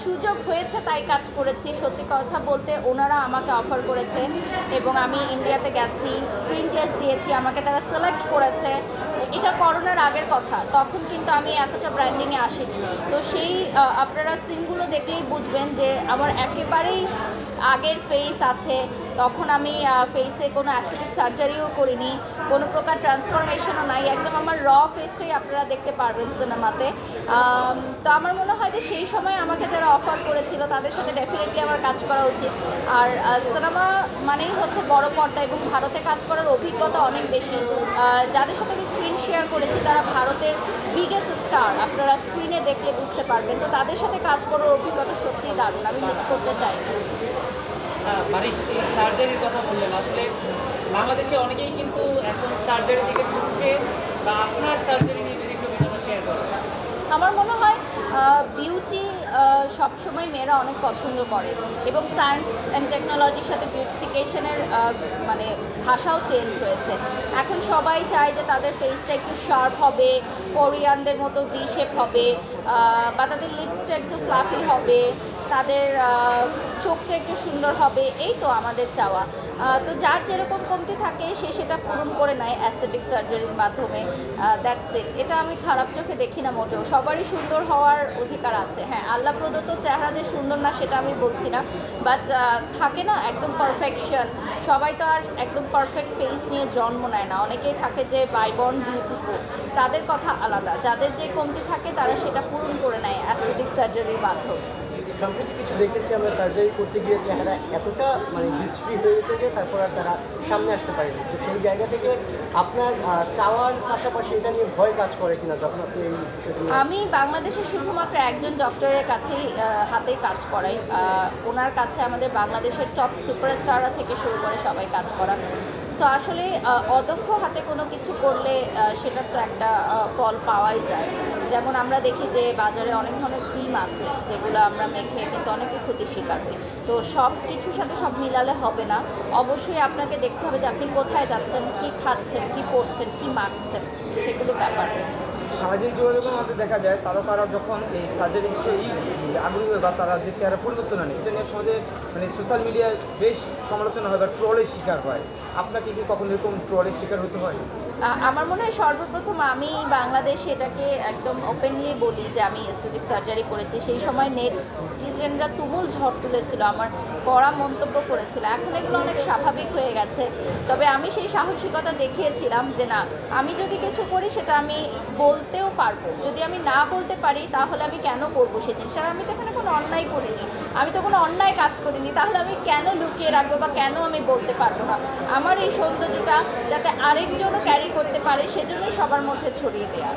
সুযোগ হয়েছে তাই কাজ করেছি। সত্যি কথা বলতে ওনারা আমাকে অফার করেছে এবং আমি ইন্ডিয়াতে গেছি, স্ক্রিন টেস্ট দিয়েছি, আমাকে তারা সিলেক্ট করেছে। এটা করোনার আগের কথা, তখন কিন্তু আমি এতটা ব্র্যান্ডিংয়ে আসিনি। তো সেই আপনারা সিনগুলো দেখলেই বুঝবেন যে আমার একেবারেই আগের ফেস আছে। তখন আমি ফেসে কোনো অ্যাস্থেটিক সার্জারিও করিনি, কোনো প্রকার ট্রান্সফরমেশনও নাই, একদম আমার র ফেসটাই আপনারা দেখতে পারবেন সিনেমাতে। তো আমার মনে হয় যে সেই সময় আমাকে যারা অফার করেছিল তাদের সাথে ডেফিনেটলি আমার কাজ করা উচিত। আর সিনেমা মানেই হচ্ছে বড় পর্দা এবং ভারতে কাজ করার অভিজ্ঞতা অনেক বেশি। যাদের সাথে আমি স্ক্রিন শেয়ার করেছি তারা ভারতের বিগেস্ট স্টার, আপনারা স্ক্রিনে দেখলে বুঝতে পারবেন। তো তাদের সাথে কাজ করার অভিজ্ঞতা সত্যিই দারুণ, আমি মিস করতে চাই না। মারিস, এই সার্জারির কথা বললেন, আসলে বাংলাদেশে অনেকেই কিন্তু এখন সার্জারি দিকে ঝুঁকছে, বা আপনার সার্জারি নিয়ে যদি একটু অভিজ্ঞতা শেয়ার করেন। আমার মনে হয় বিউটি সবসময় মেয়েরা অনেক পছন্দ করে এবং সায়েন্স অ্যান্ড টেকনোলজির সাথে বিউটিফিকেশনের মানে ভাষাও চেঞ্জ হয়েছে। এখন সবাই চায় যে তাদের ফেসটা একটু শার্প হবে, কোরিয়ানদের মতো ভি শেপ হবে, বা তাদের লিপসটা একটু ফ্লাফি হবে, তাদের চোখটা একটু সুন্দর হবে, এই তো আমাদের চাওয়া। তো যার যেরকম কমতি থাকে সে সেটা পূরণ করে নেয় অ্যাস্থেটিক সার্জারির মাধ্যমে। That's it. এটা আমি খারাপ চোখে দেখি না মোটেও, সবারই সুন্দর হওয়ার অধিকার আছে। হ্যাঁ, আল্লাহ প্রদত্ত চেহারা যে সুন্দর না সেটা আমি বলছি না, বাট থাকে না একদম পারফেকশন, সবাই তো আর একদম পারফেক্ট ফেস নিয়ে জন্ম নেয় না, অনেকেই থাকে যে বাই বর্ন বিউটিফুল, তাদের কথা আলাদা। যাদের যে কমতি থাকে তারা সেটা পূরণ করে নেয় অ্যাস্থেটিক সার্জারির মাধ্যমে। সম্প্রতি কিছু দেখেছি আমরা, সার্জারি করতে গিয়ে চেহারা এতটা মানে বিশ্রী হয়ে গেছে যে তারপর আর তারা সামনে আসতে পারেনি। তো সেই জায়গা থেকে আপনার চাওয়ার পাশাপাশি এটা নিয়ে ভয় কাজ করে কিনা যখন আপনি এই বিষয়টা নিয়ে? আমি বাংলাদেশে শুধুমাত্র একজন ডক্টরের কাছেই হাতেই কাজ করাই। ওনার কাছে আমাদের বাংলাদেশের টপ সুপারস্টাররা থেকে শুরু করে সবাই কাজ করান। সো আসলে অদক্ষ হাতে কোনো কিছু করলে সেটার তো একটা ফল পাওয়াই যায়। যেমন আমরা দেখি যে বাজারে অনেক ধরনের ক্রিম আছে যেগুলো আমরা মেখে কিন্তু অনেকে ক্ষতির শিকার হই। তো সব কিছুর সাথে সব মিলালে হবে না, অবশ্যই আপনাকে দেখতে হবে যে আপনি কোথায় যাচ্ছেন, কী খাচ্ছেন, কী পরছেন, কী মাখছেন, সেগুলো ব্যাপার। সামাজিক যোগাযোগের মধ্যে দেখা যায় তারকারা যখন এই সার্জারি বিষয়ে আগ্রহী হয় বা তারা যে চেহারা পরিবর্তন আনে, এটা নিয়ে সমাজে মানে সোশ্যাল মিডিয়ায় বেশ সমালোচনা হয় বা ট্রলের শিকার হয়। আপনাকে কি কখনো এরকম ট্রলের শিকার হতে হয়? আমার মনে হয় সর্বপ্রথম আমি বাংলাদেশে এটাকে একদম ওপেনলি বলি যে আমি এস্থেটিক সার্জারি করেছি। সেই সময় নেটিজেনরা তুমুল ঝড় তুলেছিল, আমার কড়া মন্তব্য করেছিল। এখন এগুলো অনেক স্বাভাবিক হয়ে গেছে। তবে আমি সেই সাহসিকতা দেখিয়েছিলাম যে না, আমি যদি কিছু করি সেটা আমি বলতেও পারবো। যদি আমি না বলতে পারি তাহলে আমি কেন করবো সেই জিনিসটা? আমি তো এখানে কোনো অন্যায় করিনি, আমি তো কোনো অন্যায় কাজ করিনি, তাহলে আমি কেন লুকিয়ে রাখবো বা কেন আমি বলতে পারবো না? আমার এই সৌন্দর্যটা যাতে আরেকজনও ক্যারি করতে পারে সেজন্যই সবার মধ্যে ছড়িয়ে দেওয়া।